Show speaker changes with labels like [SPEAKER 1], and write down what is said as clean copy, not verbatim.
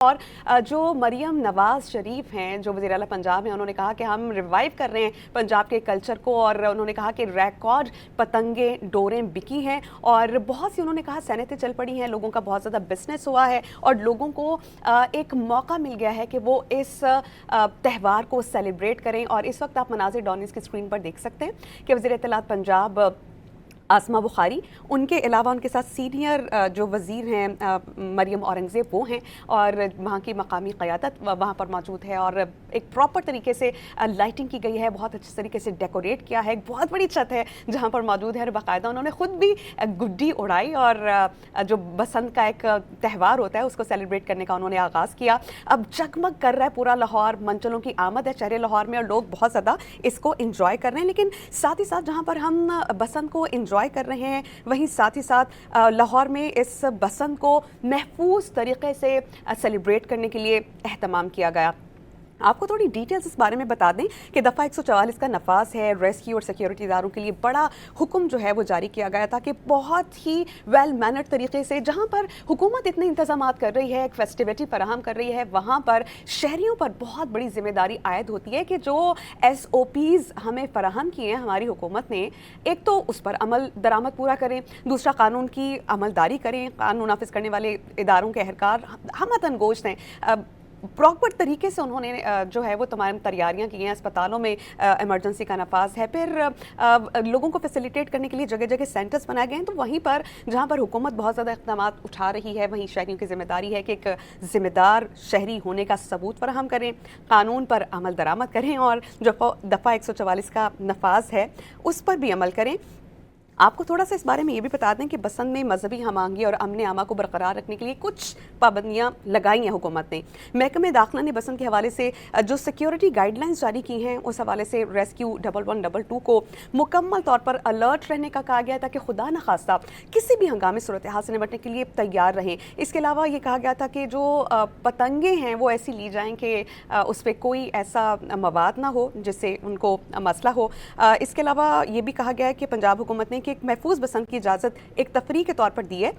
[SPEAKER 1] اور جو مریم نواز شریف ہیں جو وزیر اعلیٰ پنجاب ہیں، انہوں نے کہا کہ ہم ریوائیو کر رہے ہیں پنجاب کے کلچر کو، اور انہوں نے کہا کہ ریکارڈ پتنگیں ڈوریں بکی ہیں اور بہت سی انہوں نے کہا صنعتیں چل پڑی ہیں، لوگوں کا بہت زیادہ بزنس ہوا ہے اور لوگوں کو ایک موقع مل گیا ہے کہ وہ اس تہوار کو سیلیبریٹ کریں۔ اور اس وقت آپ مناظر ڈانیز کی اسکرین پر دیکھ سکتے ہیں کہ وزیر اطلاعات پنجاب آسما بخاری، ان کے علاوہ ان کے ساتھ سینئر جو وزیر ہیں مریم اورنگزیب وہ ہیں، اور وہاں کی مقامی قیادت وہاں پر موجود ہے، اور ایک پراپر طریقے سے لائٹنگ کی گئی ہے، بہت اچھے طریقے سے ڈیکوریٹ کیا ہے، ایک بہت بڑی چھت ہے جہاں پر موجود ہے، اور باقاعدہ انہوں نے خود بھی گڈی اڑائی اور جو بسنت کا ایک تہوار ہوتا ہے اس کو سیلیبریٹ کرنے کا انہوں نے آغاز کیا۔ اب جگمگ کر رہا ہے پورا لاہور، منچلوں کی آمد ہے شہر لاہور میں اور لوگ بہت زیادہ اس کو انجوائے کر رہے ہیں، لیکن ساتھ ہی ساتھ جہاں پر ہم بسنت کو انجوائے کر رہے ہیں وہیں ساتھ ہی ساتھ لاہور میں اس بسنت کو محفوظ طریقے سے سیلیبریٹ کرنے کے لیے اہتمام کیا گیا۔ آپ کو تھوڑی ڈیٹیلز اس بارے میں بتا دیں کہ دفعہ 144 کا نفاذ ہے، ریسکیو اور سیکیورٹی اداروں کے لیے بڑا حکم جو ہے وہ جاری کیا گیا تھا کہ بہت ہی ویل مینرڈ طریقے سے جہاں پر حکومت اتنے انتظامات کر رہی ہے، ایک فیسٹیوٹی فراہم کر رہی ہے، وہاں پر شہریوں پر بہت بڑی ذمہ داری عائد ہوتی ہے کہ جو SOPs ہمیں فراہم کیے ہیں ہماری حکومت نے، ایک تو اس پر عمل درآمد پورا کریں، دوسرا قانون کی عملداری کریں، قانون نافذ کرنے والے اداروں کے اہلکار ہم گوشت ہیں، پراپر طریقے سے انہوں نے جو ہے وہ تمام تیاریاں کی ہیں، اسپتالوں میں ایمرجنسی کا نفاذ ہے، پھر لوگوں کو فیسیلیٹیٹ کرنے کے لیے جگہ جگہ سینٹرز بنائے گئے ہیں، تو وہیں پر جہاں پر حکومت بہت زیادہ اقدامات اٹھا رہی ہے وہیں شہریوں کی ذمہ داری ہے کہ ایک ذمہ دار شہری ہونے کا ثبوت فراہم کریں، قانون پر عمل درآمد کریں اور جو دفعہ 144 کا نفاذ ہے اس پر بھی عمل کریں۔ آپ کو تھوڑا سا اس بارے میں یہ بھی بتا دیں کہ بسنت میں مذہبی ہم آہنگی اور امن عامہ کو برقرار رکھنے کے لیے کچھ پابندیاں لگائی ہیں حکومت نے۔ محکمہ داخلہ نے بسنت کے حوالے سے جو سیکیورٹی گائیڈ لائنز جاری کی ہیں اس حوالے سے ریسکیو 1122 کو مکمل طور پر الرٹ رہنے کا کہا گیا ہے تاکہ خدا نخواستہ کسی بھی ہنگامی صورتحال سے نمٹنے کے لیے تیار رہیں۔ اس کے علاوہ یہ کہا گیا تھا کہ جو پتنگیں ہیں وہ ایسی لی جائیں کہ اس پہ کوئی ایسا مواد نہ ہو جس سے ان کو مسئلہ ہو۔ اس کے علاوہ یہ بھی کہا گیا ہے کہ پنجاب حکومت نے ایک محفوظ بسنت کی اجازت ایک تفریح کے طور پر دی ہے